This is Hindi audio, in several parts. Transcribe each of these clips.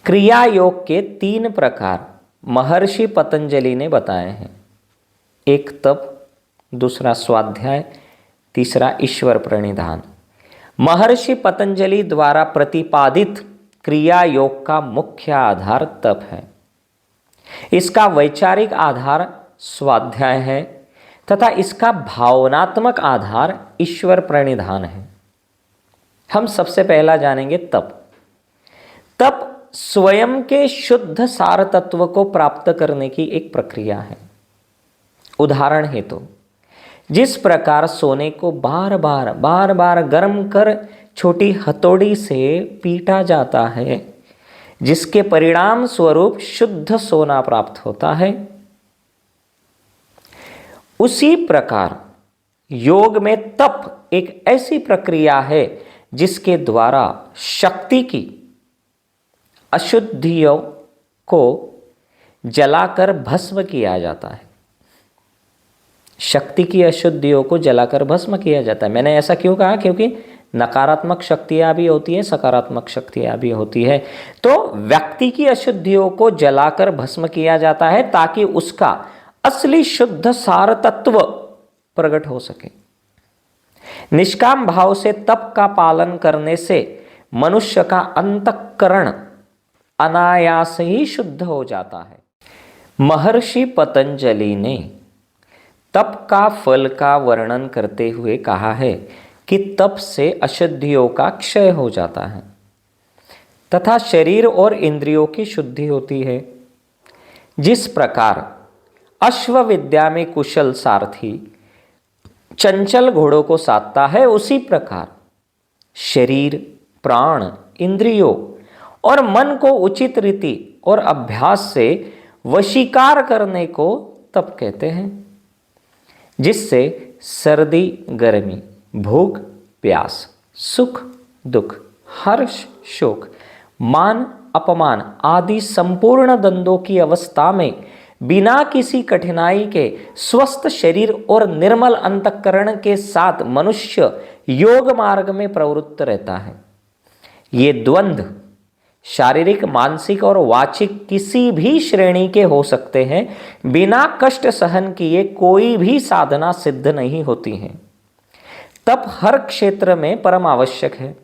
क्रिया योग के 3 प्रकार महर्षि पतंजलि ने बताए हैं। एक तप, दूसरा स्वाध्याय, तीसरा ईश्वर प्रणिधान। महर्षि पतंजलि द्वारा प्रतिपादित क्रिया योग का मुख्य आधार तप है। इसका वैचारिक आधार स्वाध्याय है तथा इसका भावनात्मक आधार ईश्वर प्रणिधान है। हम सबसे पहला जानेंगे तप। तप स्वयं के शुद्ध सार तत्व को प्राप्त करने की एक प्रक्रिया है। उदाहरण हेतु, जिस प्रकार सोने को बार बार गर्म कर छोटी हथौड़ी से पीटा जाता है, जिसके परिणाम स्वरूप शुद्ध सोना प्राप्त होता है, उसी प्रकार योग में तप एक ऐसी प्रक्रिया है जिसके द्वारा शक्ति की अशुद्धियों को जलाकर भस्म किया जाता है। शक्ति की अशुद्धियों को जलाकर भस्म किया जाता है। मैंने ऐसा क्यों कहा? क्योंकि नकारात्मक शक्तियां भी होती है, सकारात्मक शक्तियां भी होती है। तो व्यक्ति की अशुद्धियों को जलाकर भस्म किया जाता है ताकि उसका असली शुद्ध सार तत्व प्रकट हो सके। निष्काम भाव से तप का पालन करने से मनुष्य का अंतःकरण अनायास ही शुद्ध हो जाता है। महर्षि पतंजलि ने तप का फल का वर्णन करते हुए कहा है कि तप से अशुद्धियों का क्षय हो जाता है तथा शरीर और इंद्रियों की शुद्धि होती है। जिस प्रकार अश्व विद्या में कुशल सारथी चंचल घोड़ों को साधता है, उसी प्रकार शरीर, प्राण, इंद्रियों और मन को उचित रीति और अभ्यास से वशीकार करने को तप कहते हैं, जिससे सर्दी गर्मी, भूख प्यास, सुख दुख, हर्ष शोक, मान अपमान आदि संपूर्ण द्वंद्वों की अवस्था में बिना किसी कठिनाई के स्वस्थ शरीर और निर्मल अंतःकरण के साथ मनुष्य योग मार्ग में प्रवृत्त रहता है। ये द्वंद्व शारीरिक, मानसिक और वाचिक किसी भी श्रेणी के हो सकते हैं। बिना कष्ट सहन किए कोई भी साधना सिद्ध नहीं होती है। तप हर क्षेत्र में परम आवश्यक है।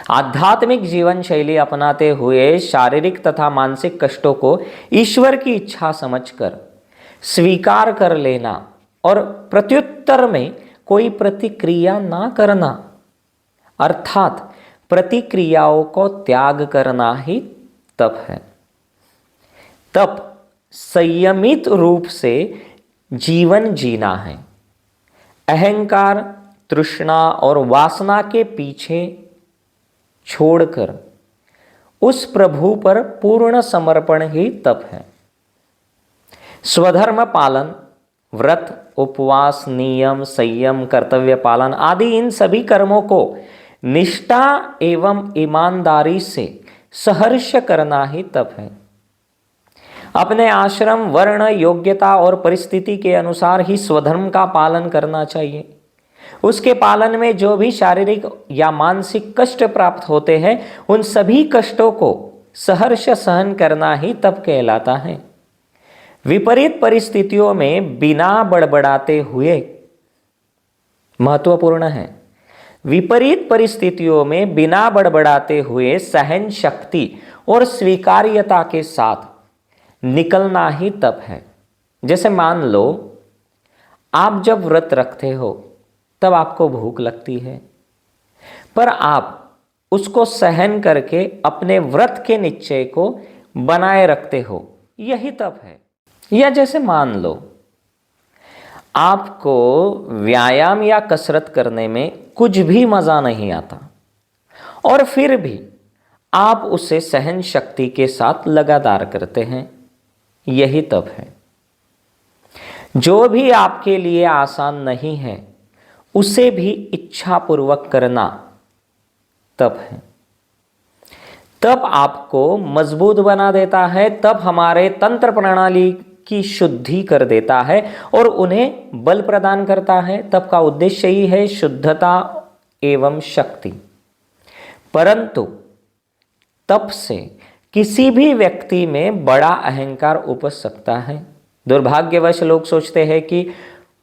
आध्यात्मिक जीवन शैली अपनाते हुए शारीरिक तथा मानसिक कष्टों को ईश्वर की इच्छा समझकर स्वीकार कर लेना और प्रत्युत्तर में कोई प्रतिक्रिया ना करना, अर्थात प्रतिक्रियाओं को त्याग करना ही तप है। तप संयमित रूप से जीवन जीना है। अहंकार, तृष्णा और वासना के पीछे छोड़कर उस प्रभु पर पूर्ण समर्पण ही तप है। स्वधर्म पालन, व्रत, उपवास, नियम, संयम, कर्तव्य पालन आदि इन सभी कर्मों को निष्ठा एवं ईमानदारी से सहर्ष करना ही तप है। अपने आश्रम, वर्ण, योग्यता और परिस्थिति के अनुसार ही स्वधर्म का पालन करना चाहिए। उसके पालन में जो भी शारीरिक या मानसिक कष्ट प्राप्त होते हैं, उन सभी कष्टों को सहर्ष सहन करना ही तप कहलाता है। विपरीत परिस्थितियों में बिना बड़बड़ाते हुए, महत्वपूर्ण है, विपरीत परिस्थितियों में बिना बड़बड़ाते हुए सहन शक्ति और स्वीकार्यता के साथ निकलना ही तप है। जैसे मान लो आप जब व्रत रखते हो तब आपको भूख लगती है, पर आप उसको सहन करके अपने व्रत के निश्चय को बनाए रखते हो, यही तप है। या जैसे मान लो आपको व्यायाम या कसरत करने में कुछ भी मजा नहीं आता और फिर भी आप उसे सहन शक्ति के साथ लगातार करते हैं, यही तप है। जो भी आपके लिए आसान नहीं है उसे भी इच्छा पूर्वक करना तप है। तप आपको मजबूत बना देता है, तप हमारे तंत्र प्रणाली की शुद्धि कर देता है और उन्हें बल प्रदान करता है। तप का उद्देश्य ही है शुद्धता एवं शक्ति। परंतु तप से किसी भी व्यक्ति में बड़ा अहंकार उपज सकता है। दुर्भाग्यवश लोग सोचते हैं कि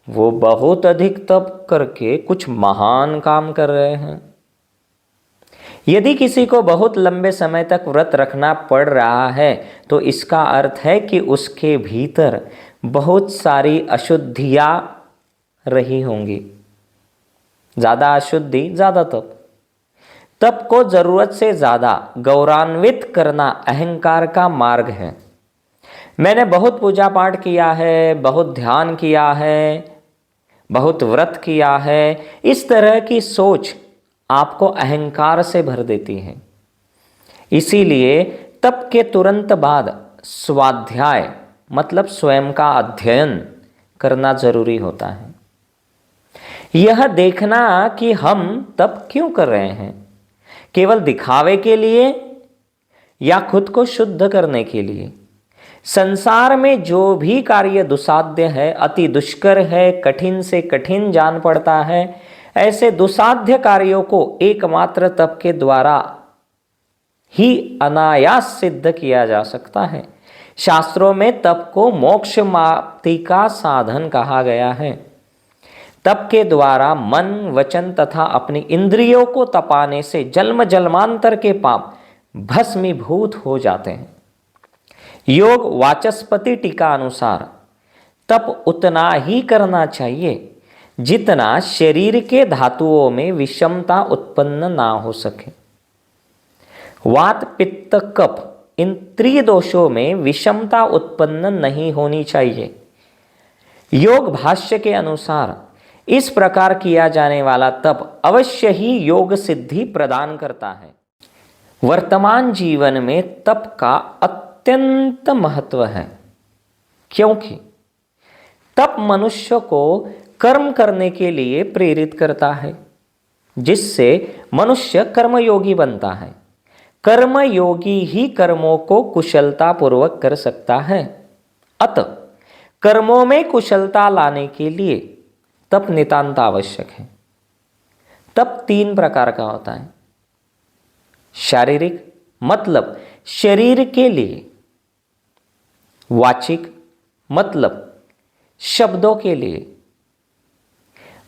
वो बहुत अधिक तप करके कुछ महान काम कर रहे हैं। यदि किसी को बहुत लंबे समय तक व्रत रखना पड़ रहा है तो इसका अर्थ है कि उसके भीतर बहुत सारी अशुद्धियां रही होंगी। ज़्यादा अशुद्धि ज़्यादा तप। तप को ज़रूरत से ज़्यादा गौरवान्वित करना अहंकार का मार्ग है। मैंने बहुत पूजा पाठ किया है, बहुत ध्यान किया है, बहुत व्रत किया है, इस तरह की सोच आपको अहंकार से भर देती है। इसीलिए तप के तुरंत बाद स्वाध्याय मतलब स्वयं का अध्ययन करना जरूरी होता है। यह देखना कि हम तप क्यों कर रहे हैं, केवल दिखावे के लिए या खुद को शुद्ध करने के लिए। संसार में जो भी कार्य दुसाध्य है, अति दुष्कर है, कठिन से कठिन जान पड़ता है, ऐसे दुसाध्य कार्यों को एकमात्र तप के द्वारा ही अनायास सिद्ध किया जा सकता है। शास्त्रों में तप को मोक्ष प्राप्ति का साधन कहा गया है। तप के द्वारा मन, वचन तथा अपनी इंद्रियों को तपाने से जन्म जन्मांतर के पाप भस्मीभूत हो जाते हैं। योग वाचस्पति टीका अनुसार तप उतना ही करना चाहिए जितना शरीर के धातुओं में विषमता उत्पन्न ना हो सके। वात, पित्त, कफ इन त्रिदोषों में विषमता उत्पन्न नहीं होनी चाहिए। योग भाष्य के अनुसार इस प्रकार किया जाने वाला तप अवश्य ही योग सिद्धि प्रदान करता है। वर्तमान जीवन में तप का अत्यंत महत्व है, क्योंकि तप मनुष्य को कर्म करने के लिए प्रेरित करता है, जिससे मनुष्य कर्मयोगी बनता है। कर्मयोगी ही कर्मों को कुशलता पूर्वक कर सकता है। अतः कर्मों में कुशलता लाने के लिए तप नितांत आवश्यक है। तप 3 प्रकार का होता है। शारीरिक मतलब शरीर के लिए, वाचिक मतलब शब्दों के लिए,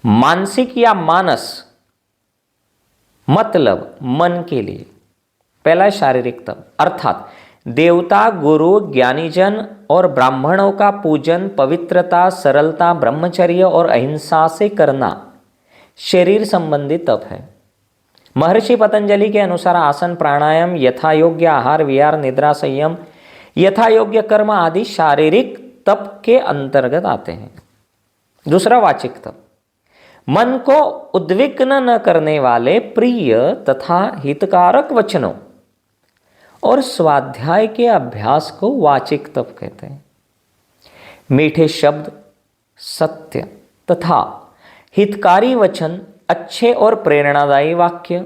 मानसिक या मानस मतलब मन के लिए। पहला शारीरिक तप अर्थात देवता, गुरु, ज्ञानीजन और ब्राह्मणों का पूजन, पवित्रता, सरलता, ब्रह्मचर्य और अहिंसा से करना शरीर संबंधी तप है। महर्षि पतंजलि के अनुसार आसन, प्राणायाम, यथा योग्य आहार विहार, निद्रा, संयम, यथा योग्य कर्म आदि शारीरिक तप के अंतर्गत आते हैं। दूसरा वाचिक तप मन को उद्विग्न न करने वाले प्रिय तथा हितकारक वचनों और स्वाध्याय के अभ्यास को वाचिक तप कहते हैं। मीठे शब्द, सत्य तथा हितकारी वचन, अच्छे और प्रेरणादायी वाक्य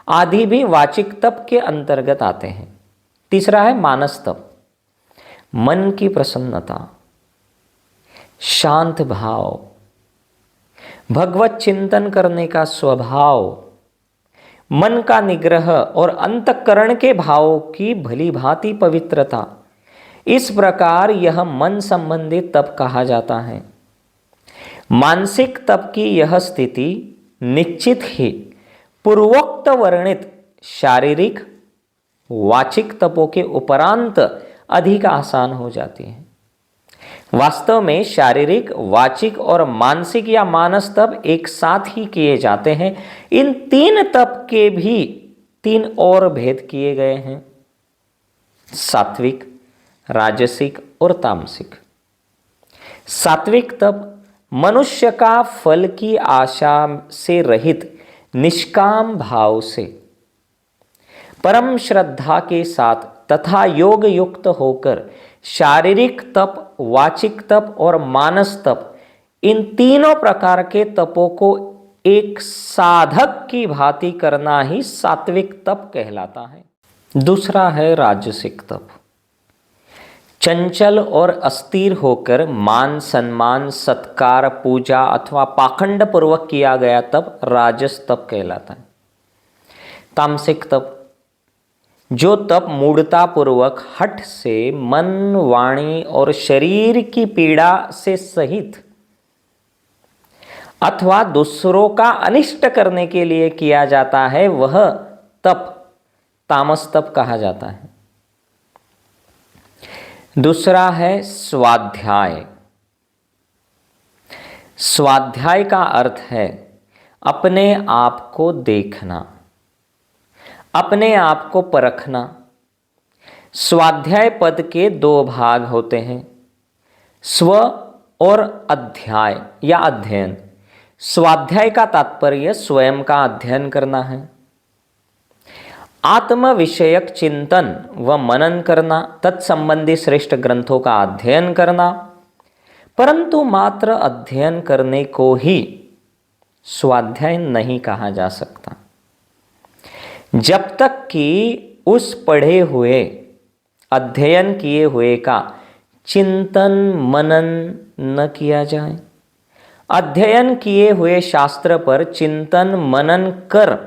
आदि भी वाचिक तप के अंतर्गत आते हैं। तीसरा है मानस तप, मन की प्रसन्नता, शांत भाव, भगवत चिंतन करने का स्वभाव, मन का निग्रह और अंतःकरण के भावों की भली भांति पवित्रता। इस प्रकार यह मन संबंधी तप कहा जाता है। मानसिक तप की यह स्थिति निश्चित ही पूर्वोक्त वर्णित शारीरिक वाचिक तपों के उपरांत अधिक आसान हो जाती है। वास्तव में शारीरिक, वाचिक और मानसिक या मानस तप एक साथ ही किए जाते हैं। इन 3 तप के भी 3 और भेद किए गए हैं, सात्विक, राजसिक और तामसिक। सात्विक तप मनुष्य का फल की आशा से रहित निष्काम भाव से परम श्रद्धा के साथ तथा योग युक्त होकर शारीरिक तप, वाचिक तप और मानस तप इन तीनों प्रकार के तपों को एक साधक की भांति करना ही सात्विक तप कहलाता है। दूसरा है राजसिक तप। चंचल और अस्थिर होकर मान सम्मान, सत्कार, पूजा अथवा पाखंड पूर्वक किया गया तप राजस तप कहलाता है। तामसिक तप जो तप मूढ़ता पूर्वक हठ से मन, वाणी और शरीर की पीड़ा से सहित अथवा दूसरों का अनिष्ट करने के लिए किया जाता है, वह तप तामस तप कहा जाता है। दूसरा है स्वाध्याय। स्वाध्याय का अर्थ है अपने आप को देखना, अपने आप को परखना। स्वाध्याय पद के दो भाग होते हैं, स्व और अध्याय या अध्ययन। स्वाध्याय का तात्पर्य स्वयं का अध्ययन करना है, आत्म विषयक चिंतन व मनन करना, तत्संबंधी श्रेष्ठ ग्रंथों का अध्ययन करना। परंतु मात्र अध्ययन करने को ही स्वाध्याय नहीं कहा जा सकता जब तक कि उस पढ़े हुए, अध्ययन किए हुए का चिंतन मनन न किया जाए। अध्ययन किए हुए शास्त्र पर चिंतन मनन कर,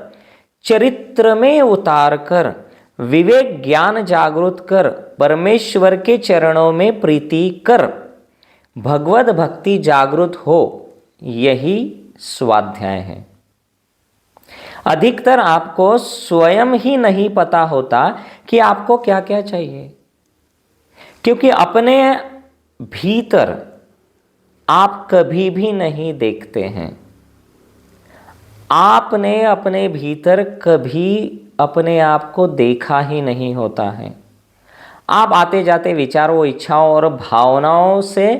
चरित्र में उतार कर, विवेक ज्ञान जागृत कर, परमेश्वर के चरणों में प्रीति कर, भगवत भक्ति जागृत हो, यही स्वाध्याय है। अधिकतर आपको स्वयं ही नहीं पता होता कि आपको क्या क्या चाहिए, क्योंकि अपने भीतर आप कभी भी नहीं देखते हैं। आपने अपने भीतर कभी अपने आप को देखा ही नहीं होता है। आप आते जाते विचारों, इच्छाओं और भावनाओं से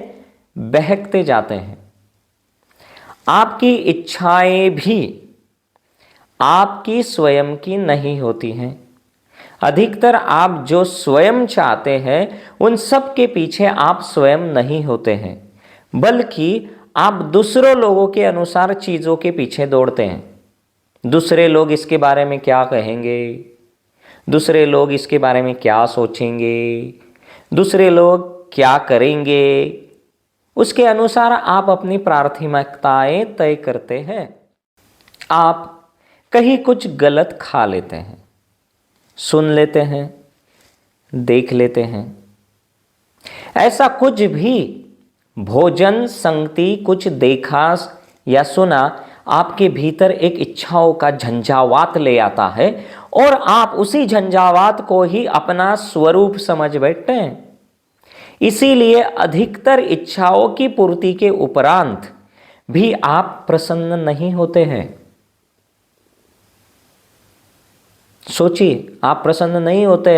बहकते जाते हैं। आपकी इच्छाएं भी आपकी स्वयं की नहीं होती हैं। अधिकतर आप जो स्वयं चाहते हैं उन सब के पीछे आप स्वयं नहीं होते हैं, बल्कि आप दूसरों लोगों के अनुसार चीज़ों के पीछे दौड़ते हैं। दूसरे लोग इसके बारे में क्या कहेंगे, दूसरे लोग इसके बारे में क्या सोचेंगे, दूसरे लोग क्या करेंगे, उसके अनुसार आप अपनी प्राथमिकताएं तय करते हैं। आप कहीं कुछ गलत खा लेते हैं, सुन लेते हैं, देख लेते हैं। ऐसा कुछ भी भोजन, संगति, कुछ देखा या सुना आपके भीतर एक इच्छाओं का झंझावात ले आता है और आप उसी झंझावात को ही अपना स्वरूप समझ बैठते हैं। इसीलिए अधिकतर इच्छाओं की पूर्ति के उपरांत भी आप प्रसन्न नहीं होते हैं। सोचिए, आप प्रसन्न नहीं होते,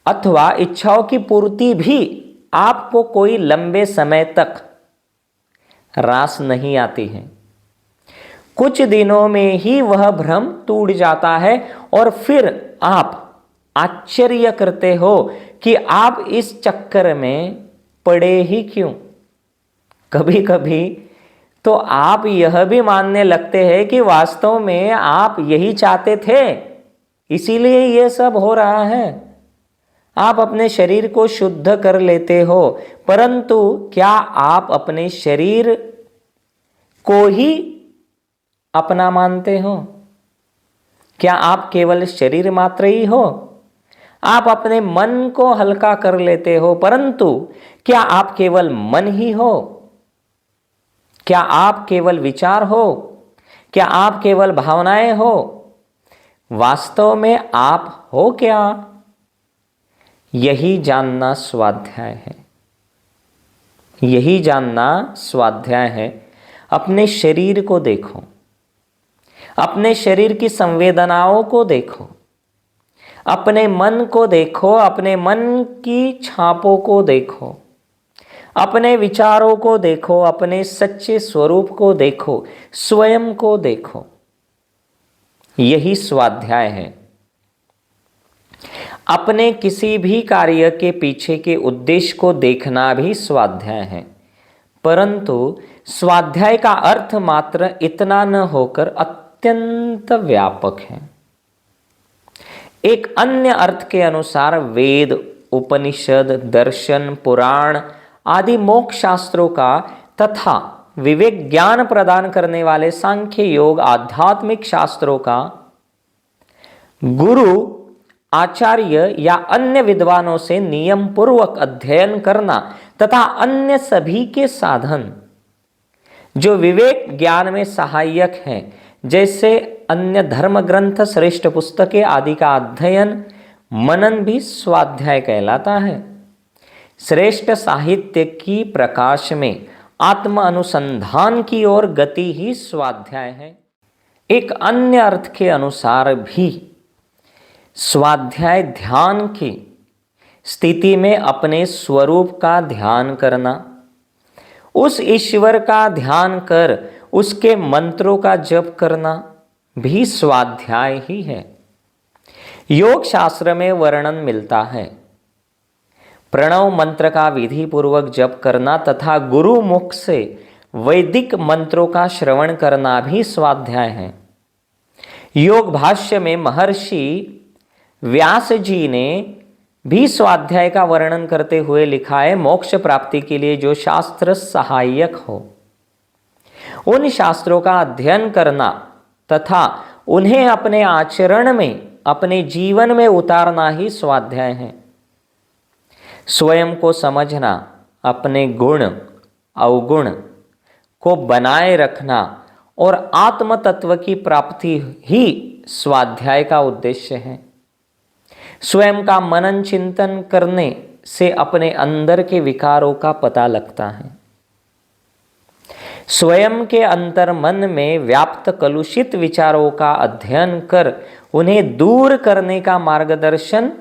अथवा इच्छाओं की पूर्ति भी आपको कोई लंबे समय तक रास नहीं आती है। कुछ दिनों में ही वह भ्रम टूट जाता है और फिर आप आश्चर्य करते हो कि आप इस चक्कर में पड़े ही क्यों। कभी कभी तो आप यह भी मानने लगते हैं कि वास्तव में आप यही चाहते थे, इसीलिए यह सब हो रहा है। आप अपने शरीर को शुद्ध कर लेते हो, परंतु क्या आप अपने शरीर को ही अपना मानते हो? क्या आप केवल शरीर मात्र ही हो? आप अपने मन को हल्का कर लेते हो, परंतु क्या आप केवल मन ही हो? क्या आप केवल विचार हो? क्या आप केवल भावनाएं हो? वास्तव में आप हो क्या? यही जानना स्वाध्याय है। यही जानना स्वाध्याय है। अपने शरीर को देखो, अपने शरीर की संवेदनाओं को देखो, अपने मन को देखो, अपने मन की छापों को देखो, अपने विचारों को देखो, अपने सच्चे स्वरूप को देखो, स्वयं को देखो। यही स्वाध्याय है। अपने किसी भी कार्य के पीछे के उद्देश्य को देखना भी स्वाध्याय है, परंतु स्वाध्याय का अर्थ मात्र इतना न होकर अत्यंत व्यापक है। एक अन्य अर्थ के अनुसार वेद, उपनिषद, दर्शन, पुराण आदि मोक्ष शास्त्रों का तथा विवेक ज्ञान प्रदान करने वाले सांख्य, योग, आध्यात्मिक शास्त्रों का गुरु आचार्य या अन्य विद्वानों से नियम पूर्वक अध्ययन करना तथा अन्य सभी के साधन जो विवेक ज्ञान में सहायक हैं, जैसे अन्य धर्म ग्रंथ, श्रेष्ठ पुस्तकें आदि का अध्ययन मनन भी स्वाध्याय कहलाता है। श्रेष्ठ साहित्य की प्रकाश में आत्म अनुसंधान की ओर गति ही स्वाध्याय है। एक अन्य अर्थ के अनुसार भी स्वाध्याय ध्यान की स्थिति में अपने स्वरूप का ध्यान करना, उस ईश्वर का ध्यान कर उसके मंत्रों का जप करना भी स्वाध्याय ही है। योग शास्त्र में वर्णन मिलता है, प्रणव मंत्र का विधि पूर्वक जप करना तथा गुरु मुख से वैदिक मंत्रों का श्रवण करना भी स्वाध्याय है। योग भाष्य में महर्षि व्यास जी ने भी स्वाध्याय का वर्णन करते हुए लिखा है, मोक्ष प्राप्ति के लिए जो शास्त्र सहायक हो उन शास्त्रों का अध्ययन करना तथा उन्हें अपने आचरण में, अपने जीवन में उतारना ही स्वाध्याय है। स्वयं को समझना, अपने गुण अवगुण को बनाए रखना और आत्म तत्व की प्राप्ति ही स्वाध्याय का उद्देश्य है। स्वयं का मनन चिंतन करने से अपने अंदर के विकारों का पता लगता है। स्वयं के अंतर मन में व्याप्त कलुषित विचारों का अध्ययन कर उन्हें दूर करने का मार्गदर्शन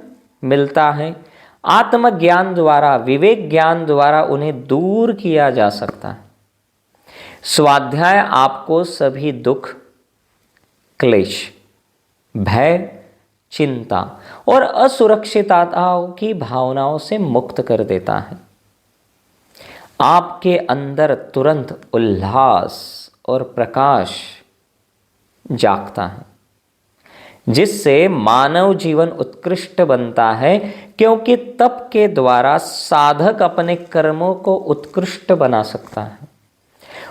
मिलता है। आत्मज्ञान द्वारा, विवेक ज्ञान द्वारा उन्हें दूर किया जा सकता है। स्वाध्याय आपको सभी दुख, क्लेश, भय, चिंता और असुरक्षितताओं की भावनाओं से मुक्त कर देता है। आपके अंदर तुरंत उल्लास और प्रकाश जागता है, जिससे मानव जीवन उत्कृष्ट बनता है, क्योंकि तप के द्वारा साधक अपने कर्मों को उत्कृष्ट बना सकता है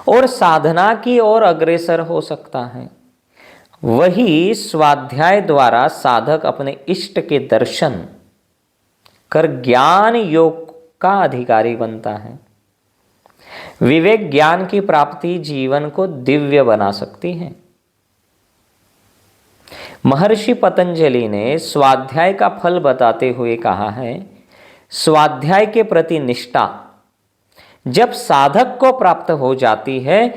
और साधना की ओर अग्रसर हो सकता है। वही स्वाध्याय द्वारा साधक अपने इष्ट के दर्शन कर ज्ञान योग का अधिकारी बनता है। विवेक ज्ञान की प्राप्ति जीवन को दिव्य बना सकती है। महर्षि पतंजलि ने स्वाध्याय का फल बताते हुए कहा है, स्वाध्याय के प्रति निष्ठा जब साधक को प्राप्त हो जाती है,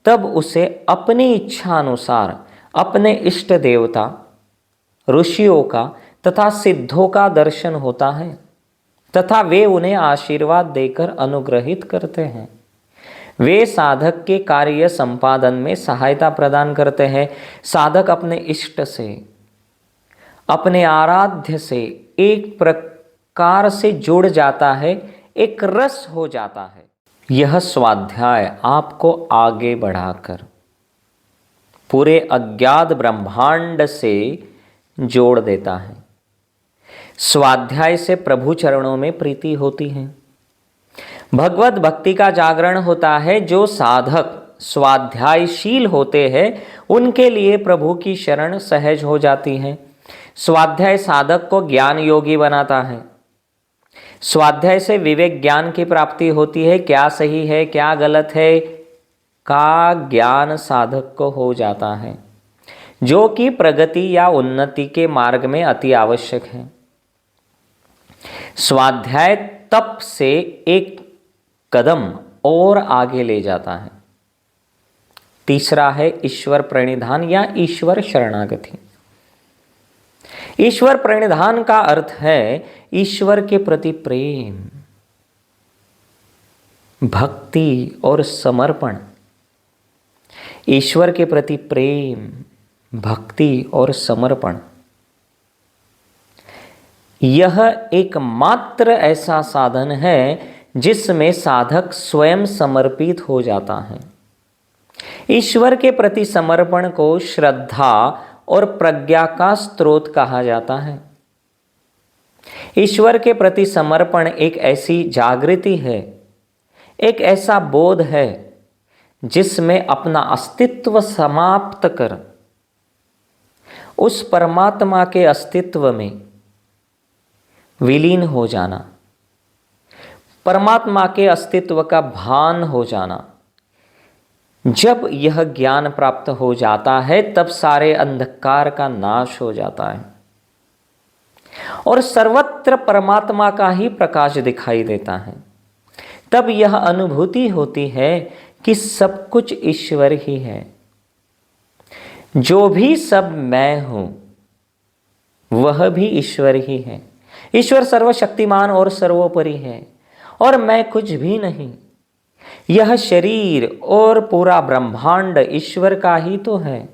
तब उसे अपनी इच्छा अनुसार अपने इष्ट देवता, ऋषियों का तथा सिद्धों का दर्शन होता है तथा वे उन्हें आशीर्वाद देकर अनुग्रहित करते हैं। वे साधक के कार्य संपादन में सहायता प्रदान करते हैं। साधक अपने इष्ट से, अपने आराध्य से एक प्रकार से जुड़ जाता है, एक रस हो जाता है। यह स्वाध्याय आपको आगे बढ़ाकर पूरे अज्ञात ब्रह्मांड से जोड़ देता है। स्वाध्याय से प्रभु चरणों में प्रीति होती है, भगवत भक्ति का जागरण होता है। जो साधक स्वाध्यायशील होते हैं उनके लिए प्रभु की शरण सहज हो जाती है। स्वाध्याय साधक को ज्ञान योगी बनाता है। स्वाध्याय से विवेक ज्ञान की प्राप्ति होती है। क्या सही है, क्या गलत है का ज्ञान साधक को हो जाता है, जो कि प्रगति या उन्नति के मार्ग में अति आवश्यक है। स्वाध्याय तप से एक कदम और आगे ले जाता है। तीसरा है ईश्वर प्रणिधान या ईश्वर शरणागति। ईश्वर प्रणिधान का अर्थ है ईश्वर के प्रति प्रेम, भक्ति और समर्पण। ईश्वर के प्रति प्रेम, भक्ति और समर्पण, यह एकमात्र ऐसा साधन है जिसमें साधक स्वयं समर्पित हो जाता है। ईश्वर के प्रति समर्पण को श्रद्धा और प्रज्ञा का स्रोत कहा जाता है। ईश्वर के प्रति समर्पण एक ऐसी जागृति है, एक ऐसा बोध है जिसमें अपना अस्तित्व समाप्त कर उस परमात्मा के अस्तित्व में विलीन हो जाना, परमात्मा के अस्तित्व का भान हो जाना। जब यह ज्ञान प्राप्त हो जाता है तब सारे अंधकार का नाश हो जाता है और सर्वत्र परमात्मा का ही प्रकाश दिखाई देता है। तब यह अनुभूति होती है कि सब कुछ ईश्वर ही है। जो भी सब मैं हूं वह भी ईश्वर ही है। ईश्वर सर्वशक्तिमान और सर्वोपरि है और मैं कुछ भी नहीं। यह शरीर और पूरा ब्रह्मांड ईश्वर का ही तो है।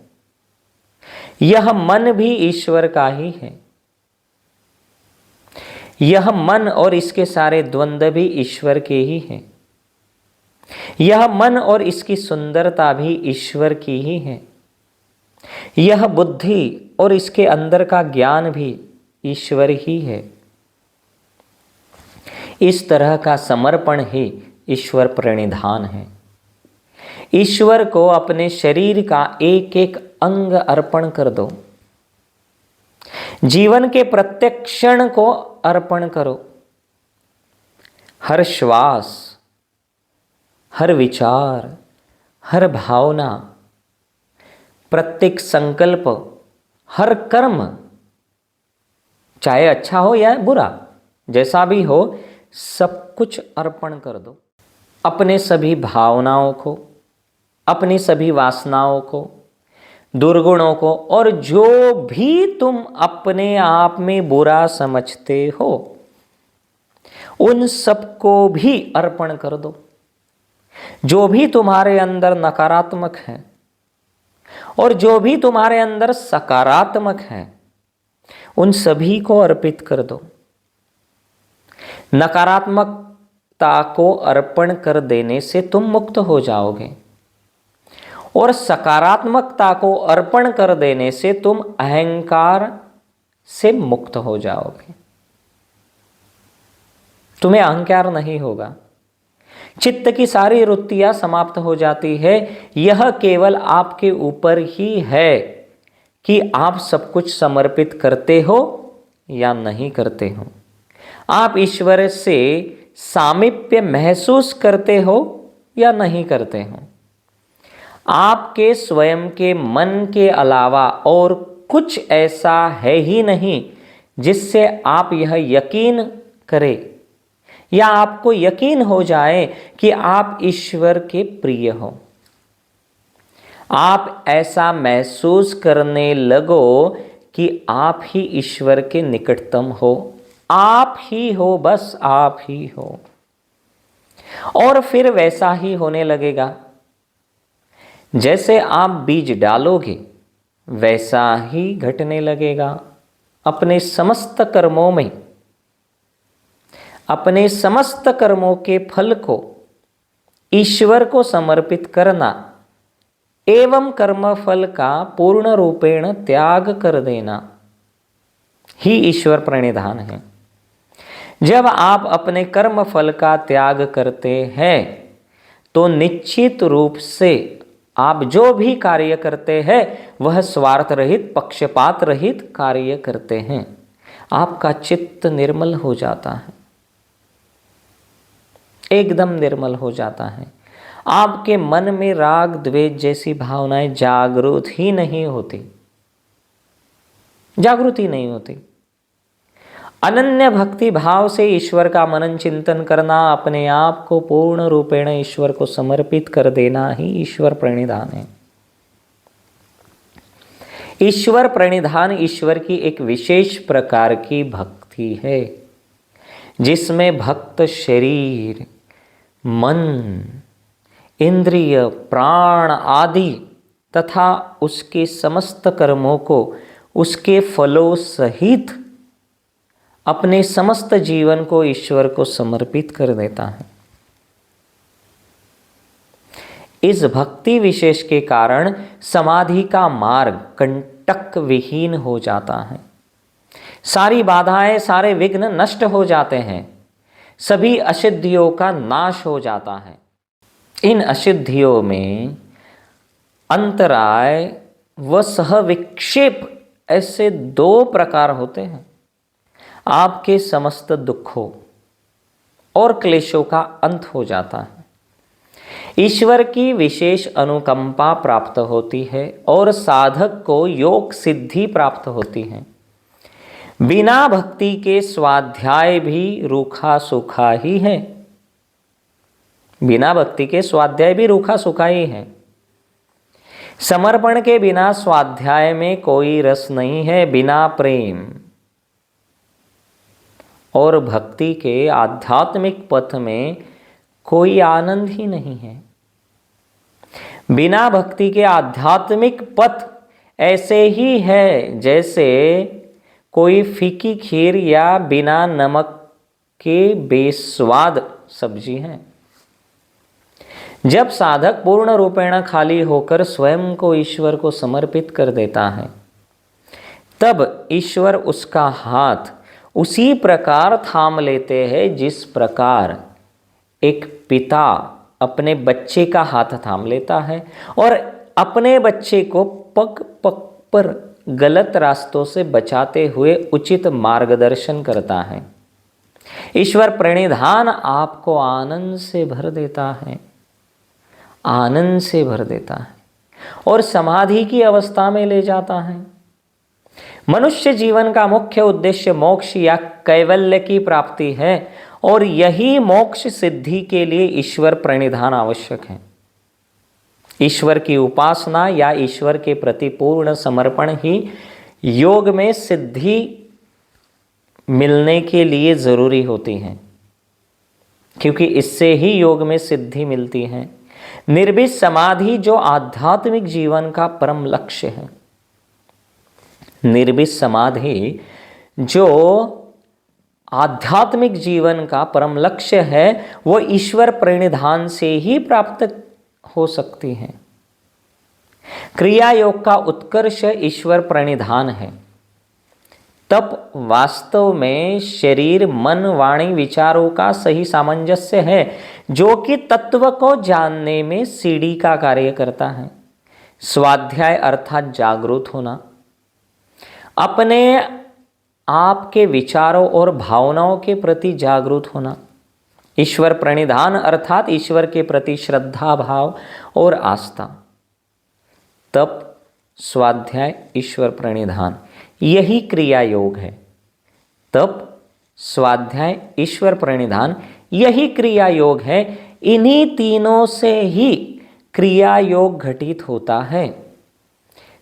यह मन भी ईश्वर का ही है। यह मन और इसके सारे द्वंद्व भी ईश्वर के ही हैं। यह मन और इसकी सुंदरता भी ईश्वर की ही है। यह बुद्धि और इसके अंदर का ज्ञान भी ईश्वर ही है। इस तरह का समर्पण ही ईश्वर प्रणिधान है। ईश्वर को अपने शरीर का एक एक अंग अर्पण कर दो। जीवन के प्रत्येक क्षण को अर्पण करो। हर श्वास, हर विचार, हर भावना, प्रत्येक संकल्प, हर कर्म, चाहे अच्छा हो या बुरा, जैसा भी हो, सब कुछ अर्पण कर दो। अपने सभी भावनाओं को, अपनी सभी वासनाओं को, दुर्गुणों को और जो भी तुम अपने आप में बुरा समझते हो उन सबको भी अर्पण कर दो। जो भी तुम्हारे अंदर नकारात्मक है और जो भी तुम्हारे अंदर सकारात्मक है उन सभी को अर्पित कर दो। नकारात्मकता को अर्पण कर देने से तुम मुक्त हो जाओगे और सकारात्मकता को अर्पण कर देने से तुम अहंकार से मुक्त हो जाओगे। तुम्हें अहंकार नहीं होगा। चित्त की सारी वृत्तियां समाप्त हो जाती है। यह केवल आपके ऊपर ही है कि आप सब कुछ समर्पित करते हो या नहीं करते हो। आप ईश्वर से सामीप्य महसूस करते हो या नहीं करते हो। आपके स्वयं के मन के अलावा और कुछ ऐसा है ही नहीं जिससे आप यह यकीन करें या आपको यकीन हो जाए कि आप ईश्वर के प्रिय हो। आप ऐसा महसूस करने लगो कि आप ही ईश्वर के निकटतम हो। आप ही हो, बस आप ही हो। और फिर वैसा ही होने लगेगा। जैसे आप बीज डालोगे वैसा ही घटने लगेगा। अपने समस्त कर्मों में, अपने समस्त कर्मों के फल को ईश्वर को समर्पित करना एवं कर्मफल का पूर्ण रूपेण त्याग कर देना ही ईश्वर प्रणिधान है। जब आप अपने कर्म फल का त्याग करते हैं तो निश्चित रूप से आप जो भी कार्य करते हैं वह स्वार्थ रहित, पक्षपात रहित कार्य करते हैं। आपका चित्त निर्मल हो जाता है, एकदम निर्मल हो जाता है। आपके मन में राग द्वेष जैसी भावनाएं जागृत ही नहीं होती, जागृति नहीं होती। अनन्य भक्ति भाव से ईश्वर का मनन चिंतन करना, अपने आप को पूर्ण रूपेण ईश्वर को समर्पित कर देना ही ईश्वर प्रणिधान है। ईश्वर प्रणिधान ईश्वर की एक विशेष प्रकार की भक्ति है जिसमें भक्त शरीर, मन, इंद्रिय, प्राण आदि तथा उसके समस्त कर्मों को उसके फलों सहित अपने समस्त जीवन को ईश्वर को समर्पित कर देता है। इस भक्ति विशेष के कारण समाधि का मार्ग कंटक विहीन हो जाता है। सारी बाधाएं, सारे विघ्न नष्ट हो जाते हैं। सभी अशुद्धियों का नाश हो जाता है। इन अशुद्धियों में अंतराय व सहविक्षेप ऐसे दो प्रकार होते हैं। आपके समस्त दुखों और क्लेशों का अंत हो जाता है। ईश्वर की विशेष अनुकंपा प्राप्त होती है और साधक को योग सिद्धि प्राप्त होती है। बिना भक्ति के स्वाध्याय भी रूखा सूखा ही है। बिना भक्ति के स्वाध्याय भी रूखा सूखा ही है। समर्पण के बिना स्वाध्याय में कोई रस नहीं है। बिना प्रेम और भक्ति के आध्यात्मिक पथ में कोई आनंद ही नहीं है। बिना भक्ति के आध्यात्मिक पथ ऐसे ही है जैसे कोई फीकी खीर या बिना नमक के बेस्वाद सब्जी है। जब साधक पूर्ण रूपेण खाली होकर स्वयं को ईश्वर को समर्पित कर देता है, तब ईश्वर उसका हाथ उसी प्रकार थाम लेते हैं जिस प्रकार एक पिता अपने बच्चे का हाथ थाम लेता है और अपने बच्चे को पग पग पर गलत रास्तों से बचाते हुए उचित मार्गदर्शन करता है। ईश्वर प्रणिधान आपको आनंद से भर देता है, आनंद से भर देता है और समाधि की अवस्था में ले जाता है। मनुष्य जीवन का मुख्य उद्देश्य मोक्ष या कैवल्य की प्राप्ति है और यही मोक्ष सिद्धि के लिए ईश्वर प्रणिधान आवश्यक है। ईश्वर की उपासना या ईश्वर के प्रति पूर्ण समर्पण ही योग में सिद्धि मिलने के लिए जरूरी होती है, क्योंकि इससे ही योग में सिद्धि मिलती है। निर्विष समाधि जो आध्यात्मिक जीवन का परम लक्ष्य है, निर्विष समाधि जो आध्यात्मिक जीवन का परम लक्ष्य है, वो ईश्वर प्रणिधान से ही प्राप्त हो सकती है। क्रिया योग का उत्कर्ष ईश्वर प्रणिधान है। तप वास्तव में शरीर मन वाणी विचारों का सही सामंजस्य है, जो कि तत्व को जानने में सीढ़ी का कार्य करता है। स्वाध्याय अर्थात जागरूक होना, अपने आप के विचारों और भावनाओं के प्रति जागरूक होना। ईश्वर प्रणिधान अर्थात ईश्वर के प्रति श्रद्धा भाव और आस्था। तप स्वाध्याय ईश्वर प्रणिधान यही क्रिया योग है। तप स्वाध्याय ईश्वर प्रणिधान यही क्रिया योग है। इन्हीं तीनों से ही क्रिया योग घटित होता है।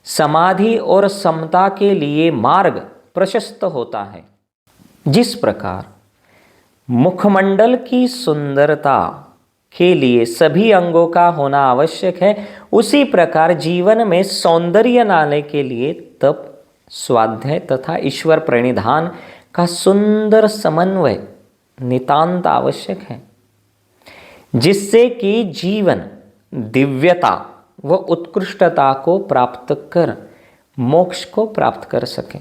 समाधि और समता के लिए मार्ग प्रशस्त होता है। जिस प्रकार मुखमंडल की सुंदरता के लिए सभी अंगों का होना आवश्यक है, उसी प्रकार जीवन में सौंदर्य लाने के लिए तप स्वाध्याय तथा ईश्वर प्रणिधान का सुंदर समन्वय नितांत आवश्यक है, जिससे कि जीवन दिव्यता व उत्कृष्टता को प्राप्त कर मोक्ष को प्राप्त कर सके।